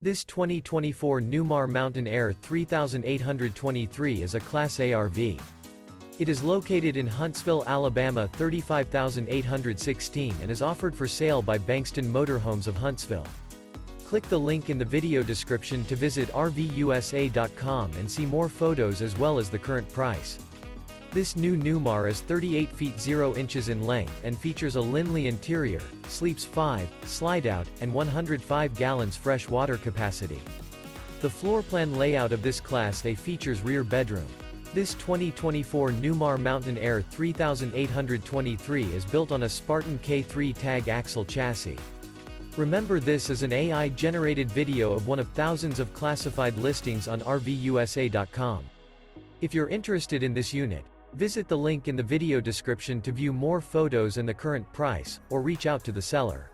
This 2024 Newmar Mountain Aire 3823 is a Class A RV. It is located in Huntsville, Alabama 35816 and is offered for sale by Bankston Motorhomes of Huntsville. Click the link in the video description to visit RVUSA.com and see more photos as well as the current price. This new Newmar is 38 feet 0 inches in length and features a LINLEY interior, sleeps 5, slide-out, and 105 gallons fresh water capacity. The floor plan layout of this Class A features rear bedroom. This 2024 Newmar Mountain Aire 3823 is built on a Spartan K3 Tag Axle chassis. Remember, this is an AI-generated video of one of thousands of classified listings on RVUSA.com. If you're interested in this unit, visit the link in the video description to view more photos and the current price, or reach out to the seller.